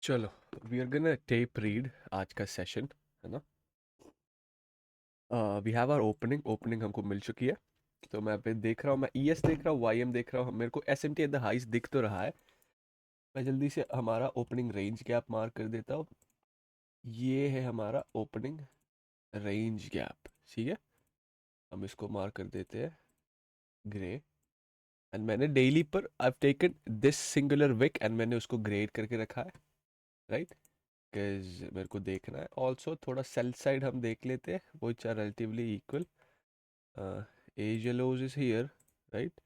चलो, we are gonna tape read आज का सेशन, है ना। वी हैव आवर ओपनिंग हमको मिल चुकी है। तो मैं पे देख रहा हूँ, मैं ईएस देख रहा हूँ, वाईएम देख रहा हूँ, मेरे को एसएमटी एट द हाइस्ट दिख तो रहा है। मैं जल्दी से हमारा ओपनिंग रेंज गैप मार्क कर देता हूँ। ये है हमारा ओपनिंग रेंज गैप, ठीक है। हम इसको मार्क कर देते हैं ग्रे। एंड मैंने डेली पर I have taken this singular wick and मैंने उसको ग्रेड करके रखा है, राइट। बिकॉज मेरे को देखना है ऑल्सो थोड़ा सेल साइड हम देख लेते हैं, वो आर रिलेटिवली इक्वल। एजलोज इज हियर, राइट।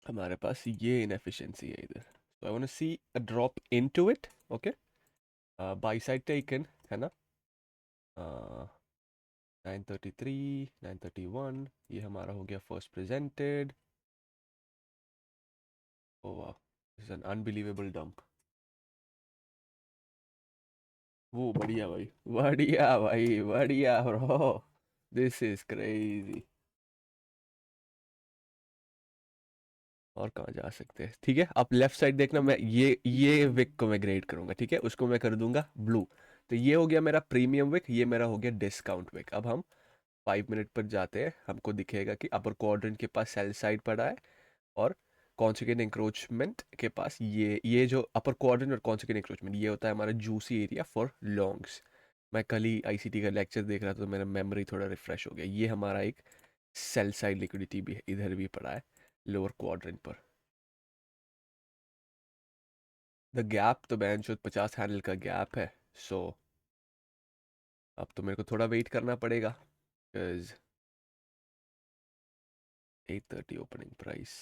हमारे पास ये इनएफिशिएंसी है इधर, so I want to see a drop into it. Okay, buy side taken है ना। 933, 931, ये हमारा हो गया first presented. Oh wow, this is an unbelievable dump. वो बढ़िया भाई, बढ़िया भाई, बढ़िया ब्रो, दिस इज क्रेजी। और कहाँ जा सकते हैं, ठीक है। आप लेफ्ट साइड देखना, मैं ये विक को मैं ग्रेड करूंगा, ठीक है, उसको मैं कर दूंगा ब्लू। तो ये हो गया मेरा प्रीमियम विक, ये मेरा हो गया डिस्काउंट विक। अब हम 5 मिनट पर जाते हैं, हमको दिखेगा कि अपर क्वाड्रेंट के पास सेल साइड पड़ा है और कॉन्सिक्वेंट इंक्रोचमेंट के पास ये जो अपर क्वाड्रेंट और कॉन्सिक्वेंट इंक्रोचमेंट, ये होता है हमारा जूसी एरिया फॉर लॉन्ग्स। मैं कल ही आईसीटी का लेक्चर देख रहा था तो मेरा मेमोरी थोड़ा रिफ्रेश हो गया। ये हमारा एक सेल साइड लिक्विडिटी भी है, इधर भी पड़ा है लोअर क्वाड्रेंट पर। द गैप तो बैन 50 हैंडल का गैप है। सो अब तो मेरे को थोड़ा वेट करना पड़ेगा, because 830 opening price,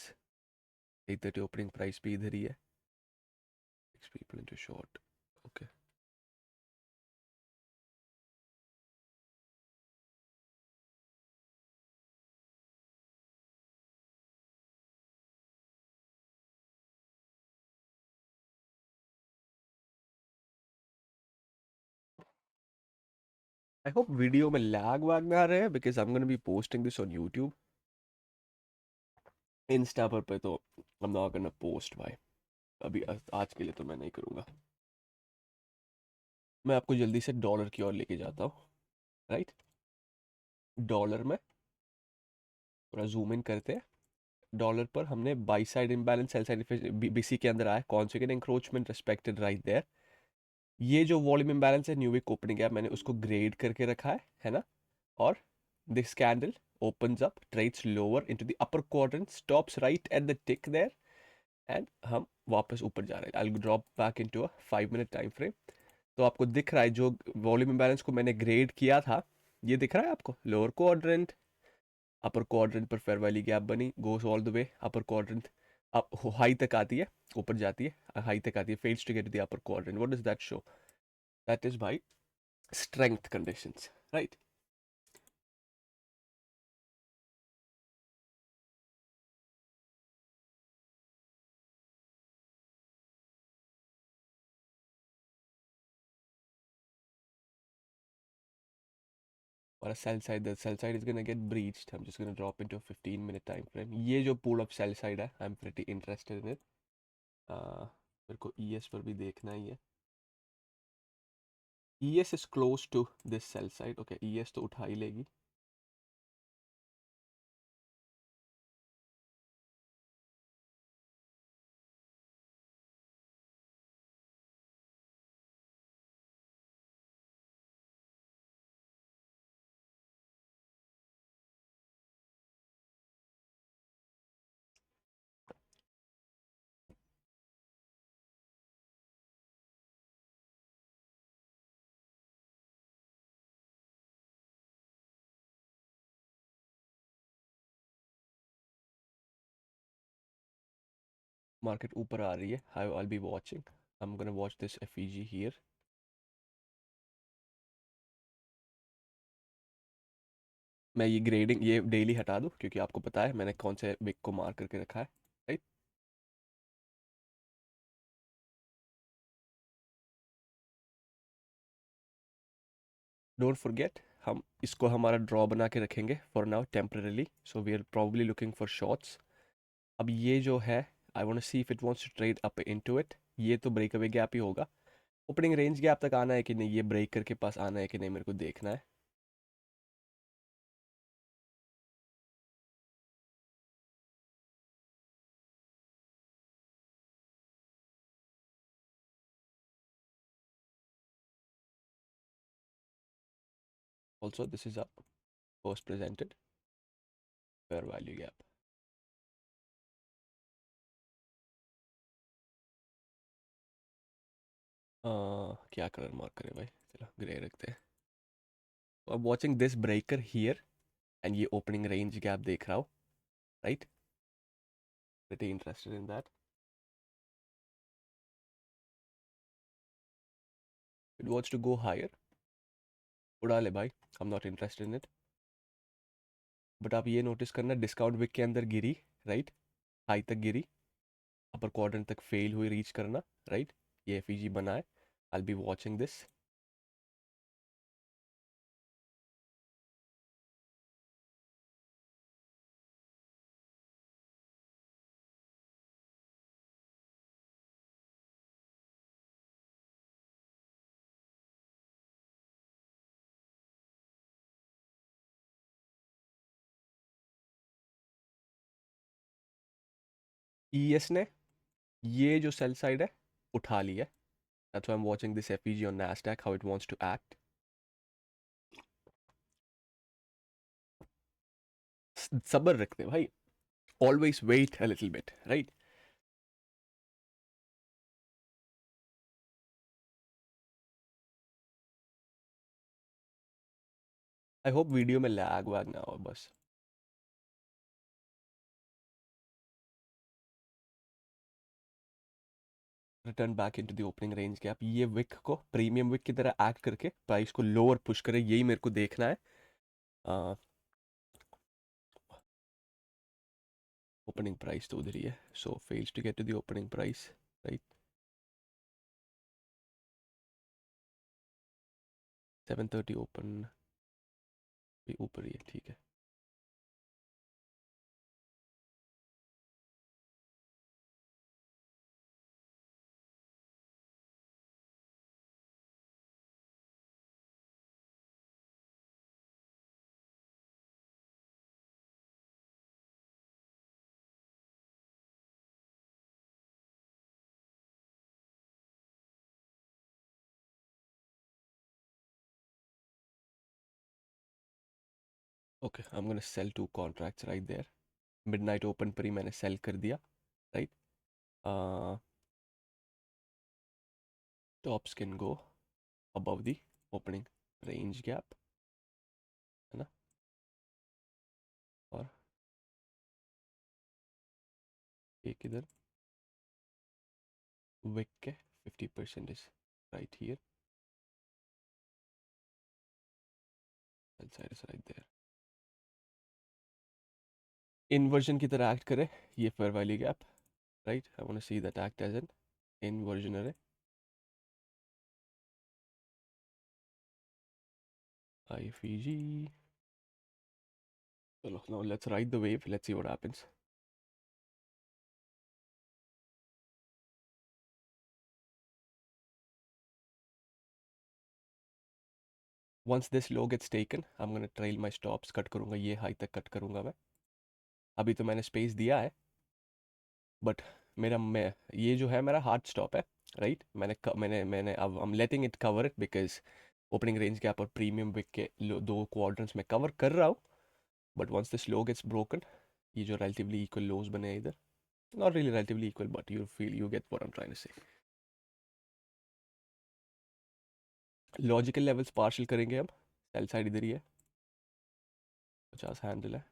830 opening price भी इधर ही है। 6 people into short, okay. I hope video में लैग वैग ना आ रहे हैं, because I am gonna be posting this on YouTube. Insta पर पे तो आई एम नॉट गोना पोस्ट भाई, अभी आज के लिए तो मैं नहीं करूँगा। मैं आपको जल्दी से डॉलर की ओर लेके जाता हूँ, राइट। डॉलर में पूरा जूम इन करते हैं। डॉलर पर हमने buy side imbalance, sell side BC के अंदर आया, consequent encroachment respected right there. ये जो वॉल्यूम इम्बैलेंस है, न्यू वीक ओपनिंग है, मैंने उसको ग्रेड करके रखा है ना। और this candle opens up, trades lower into the upper quadrant, stops right at the tick there, and हम वापस ऊपर जा रहे हैं। I'll drop back into a 5 minute time frame। तो आपको दिख रहा है जो वॉल्यूम इम्बैलेंस को मैंने ग्रेड किया था, ये दिख रहा है आपको। लोअर क्वाड्रेंट, अपर क्वाड्रेंट पर फेयर वैली गैप बनी, goes all the way upper quadrant, up high तक आती है, ऊपर जाती है, हाई तक आती है, fails to get the upper quadrant. What does that show? That is buy strength conditions, right. और sell side is gonna get breached. I'm just gonna drop into a 15 minute time frame. ये जो pull up sell side है, I'm pretty interested in it. मेरे को ES पर भी देखना ही है। ES is close to this sell side. Okay, ES तो उठा ही लेगी। मार्केट ऊपर आ रही है, I'll be watching. I'm gonna watch this FEG here. मैं ये ग्रेडिंग, ये डेली हटा दूँ क्योंकि आपको पता है मैंने कौन से विक को मार्क करके रखा है, राइट। डोंट फॉरगेट, हम इसको हमारा ड्रॉ बना के रखेंगे for now temporarily, so we are probably looking for shorts. अब ये जो है, I want to see if it wants to trade up into it. ये तो ब्रेक अवे गैप ही होगा। ओपनिंग रेंज गैप तक आना है कि नहीं, ये ब्रेकर के पास आना है कि नहीं, मेरे को देखना है। Also this is a first presented fair value gap. क्या कलर मार्क करें भाई, चलो ग्रे रखते हैं। I am watching this breaker here and ये ओपनिंग रेंज गैप देख रहा हूँ, right. Pretty interested in that. It wants to go higher, उड़ा ले भाई, I am not interested in it. But आप ये नोटिस करना, डिस्काउंट विक के अंदर गिरी, राइट, हाई तक गिरी, अपर क्वाड्रेंट तक फेल हुई रीच करना, राइट। ये एफईजी बना है, आई बी वॉचिंग दिस। ईएस ने ये जो सेल साइड है उठा लिया है। That's why I'm watching this FEG on Nasdaq, how it wants to act. सबर रखते भाई, always wait a little bit, right? I hope video में लैग वैग ना हो बस। Return back into the opening range gap, ये विक को प्रीमियम विक की तरह एक्ट करके प्राइस को लोअर पुश करे, यही मेरे को देखना है। ओपनिंग प्राइस तो उधर ही है, so fails to get to the opening price, right. 7:30 open भी ऊपर ही है, ठीक है। Okay, I am gonna sell 2 contracts right there. Midnight open पर ही मैंने सेल कर दिया, right. Tops can go above the opening range gap, है ना। और एक इधर विक के 50% is right here, side is right there। Inversion की तरह एक्ट करे ये fair value gap, right. I want to see that act as an inversion अरे। IFEG, चलो now let's ride the wave, let's see what happens। once this low gets taken I'm gonna trail my stops, cut करूंगा ये high तक cut करूंगा मैं। अभी तो मैंने स्पेस दिया है, बट मैं ये जो है मेरा हार्ड स्टॉप है, राइट। मैंने अब I'm letting it cover it because opening range gap और प्रीमियम विक के दो क्वाड्रेंट्स में कवर कर रहा हूँ। But once this low gets broken, ये जो relatively equal lows बने हैं इधर, not really relatively equal but you feel you get what I'm trying to say। Logical levels partial करेंगे हम, सेल साइड इधर ही है, 50 हैंडल है,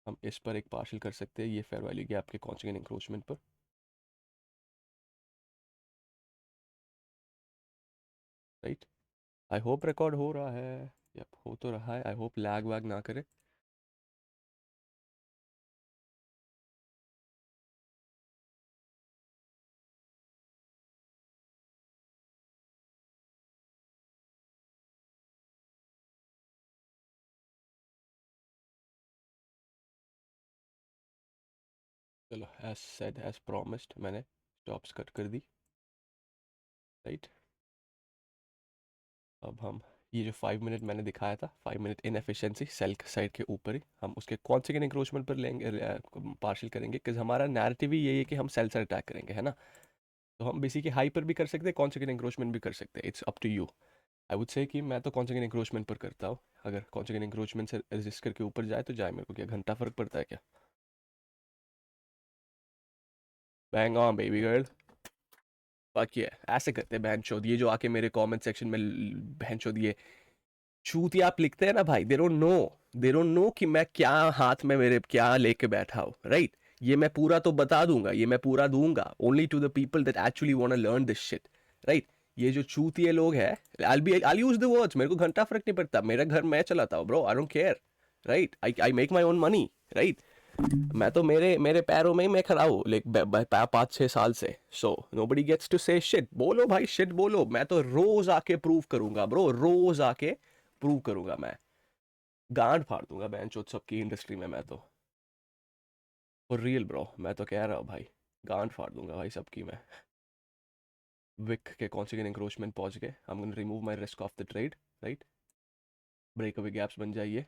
हम इस पर एक पार्शल कर सकते हैं ये फेयर वैल्यू गैप के कॉन्स्टेंट इंक्रोचमेंट पर, राइट। आई होप रिकॉर्ड हो रहा है, यप हो तो रहा है, आई होप लैग वैग ना करे। चलो एज सेड एज प्रॉमिस्ड मैंने स्टॉप्स कट कर दी। राइट। अब हम ये जो 5 मिनट मैंने दिखाया था, 5 मिनट इनएफिशिएंसी सेल साइड के ऊपर ही हम उसके कॉन्सिक्वेंट इंक्रोचमेंट पर लेंगे, पार्शियल करेंगे, क्योंकि हमारा नैरेटिव ही यही है कि हम सेल साइड अटैक करेंगे, है ना। तो हम बेसिकली हाई पर भी कर सकते हैं, कॉन्सिक्वेंट इंक्रोचमेंट भी कर सकते हैं, it's up to you. I would say कि मैं तो कॉन्सिक्वेंट इंक्रोचमेंट पर करता हूँ। अगर कॉन्सिक्वेंट इंक्रोचमेंट से रजिस्टर के ऊपर जाए तो जाए, मेरे को क्या घंटा फर्क पड़ता है क्या। Bang on baby girl. बाकी है ऐसे करते हैं बहन चोद, ये जो आके मेरे कमेंट सेक्शन में बहन चोद ये चूतिया आप लिखते हैं ना भाई, दे डोंट नो कि मैं क्या हाथ में मेरे क्या लेके बैठा हूँ, राइट। ये मैं पूरा तो बता दूंगा, ये मैं पूरा दूंगा only to the people that actually want to learn this shit, right. ये जो चूतिए लोग हैं, आई यूज द वर्ड्स, मेरे को घंटा फर्क नहीं पड़ता, मेरा घर मैं चलाता हूँ bro, I don't care, right. I make my own money, right. मैं तो मेरे मेरे पैरों में ही मैं खड़ा हूँ लाइक 5-6 साल से। So nobody gets to say shit, बोलो भाई शिट बोलो, मैं तो रोज आके प्रूव करूंगा ब्रो, रोज आके प्रूव करूंगा मैं, गांड फाड़ दूंगा बेंचोद सबकी इंडस्ट्री में मैं तो, और रियल ब्रो मैं तो कह रहा हूँ भाई, गांड फाड़ दूंगा भाई सबकी मैं। विक के कॉन्सिक्वेंट इंक्रोचमेंट पहुंच गए, I am gonna remove my risk of the trade, right. Break away gaps बन जाइए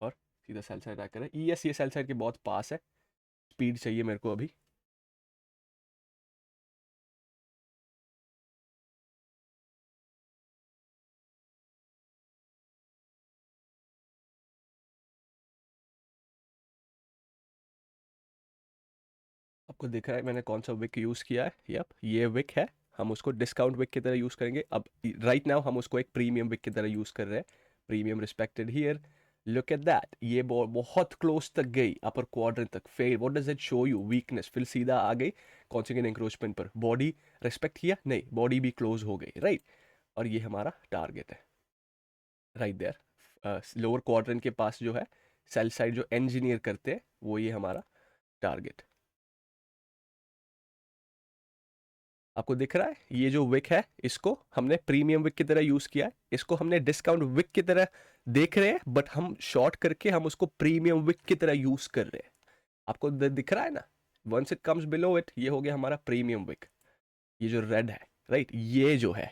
और सीधा सेल साइड अटैक करें। यस ये सेल साइड के बहुत पास है, स्पीड चाहिए मेरे को अभी। आपको दिख रहा है मैंने कौन सा विक यूज़ किया है, यप ये विक है। हम उसको डिस्काउंट विक की तरह यूज़ करेंगे अब, राइट नाउ हम उसको एक प्रीमियम विक की तरह यूज़ कर रहे हैं। Premium respected here, look at that, ये बहुत क्लोज तक गई, अपर क्वाड्रेंट तक fail, what does it show you, weakness, फिर सीधा आ गई कॉन्सिक्वेंट इंक्रोचमेंट पर, बॉडी रिस्पेक्ट किया नहीं, बॉडी भी क्लोज हो गई, राइट। और ये हमारा टारगेट है राइट देयर, लोअर क्वाड्रेंट के पास जो है सेल साइड जो इंजीनियर करते हैं, वो ये हमारा टारगेट। आपको दिख रहा है ये जो विक है, इसको हमने प्रीमियम विक की तरह यूज किया है, इसको हमने डिस्काउंट विक की तरह देख रहे हैं, बट हम शॉर्ट करके हम उसको प्रीमियम विक की तरह यूज कर रहे हैं। आपको दिख रहा है ना, once it comes below it, ये हो गया हमारा प्रीमियम विक, ये जो रेड है, राइट। ये जो है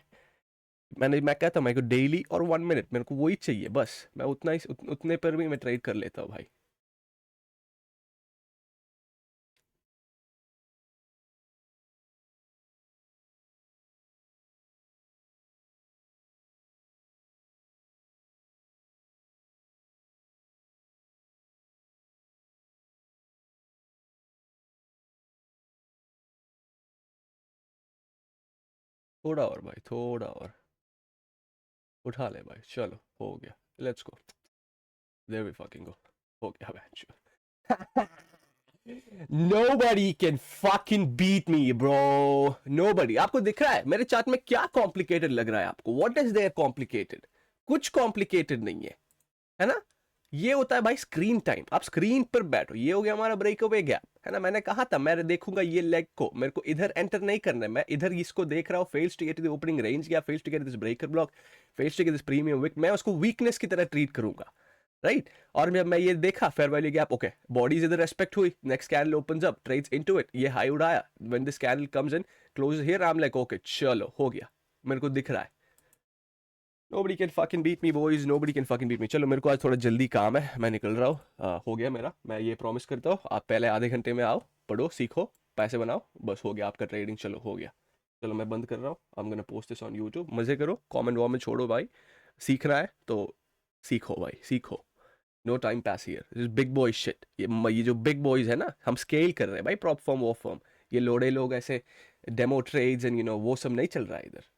मैं कहता हूँ मेरे को डेली और 1 मिनट मेरे को वही चाहिए बस, मैं उतना ही उतने पर भी मैं ट्रेड कर लेता हूँ भाई। थोड़ा और भाई, थोड़ा और उठा ले भाई, चलो हो गया, let's go, there we fucking go, हो गया भाई। Nobody can fucking beat me, bro. Nobody. आपको दिख रहा है मेरे चार्ट में क्या कॉम्प्लिकेटेड लग रहा है आपको? What is there complicated? कुछ कॉम्प्लिकेटेड नहीं है ना। ये होता है भाई स्क्रीन टाइम, आप स्क्रीन पर बैठो, ये हो गया हमारा ब्रेक अवे गैप, है ना। मैंने कहा था मैं देखूंगा ये लेग को, मेरे को इधर एंटर नहीं करना है, मैं इधर इसको देख रहा हूँ, fails to get the opening range या fails to get this breaker block, fails to get this premium wick, मैं उसको वीकनेस की तरह ट्रीट करूंगा, राइट। और जब मैं ये देखा fair value gap, okay bodies इधर रेस्पेक्ट हुई, next candle opens up, trades into it, ये हाई उड़ाया, when this candle comes in close here, I am like okay चलो हो गया, मेरे को दिख रहा है। Nobody can fucking beat me boys, nobody can fucking beat me। चलो मेरे को आज थोड़ा जल्दी काम है, मैं निकल रहा हूँ, हो गया मेरा, मैं ये प्रॉमिस करता हूँ, आप पहले आधे घंटे में आओ, पढ़ो सीखो पैसे बनाओ, बस हो गया आपका ट्रेडिंग, चलो हो गया। चलो मैं बंद कर रहा हूँ, आई am gonna post this on YouTube, मजे करो, कमेंट वॉमेंट छोड़ो भाई, सीखना है तो सीखो भाई सीखो, no time pass here, big boy shit, ये जो बिग बॉयज है ना, हम स्केल कर रहे हैं भाई, प्रॉप फॉर्म वो फॉर्म, ये लोड़े लोग ऐसे डेमो ट्रेड्स एंड वो सब नहीं चल रहा है इधर।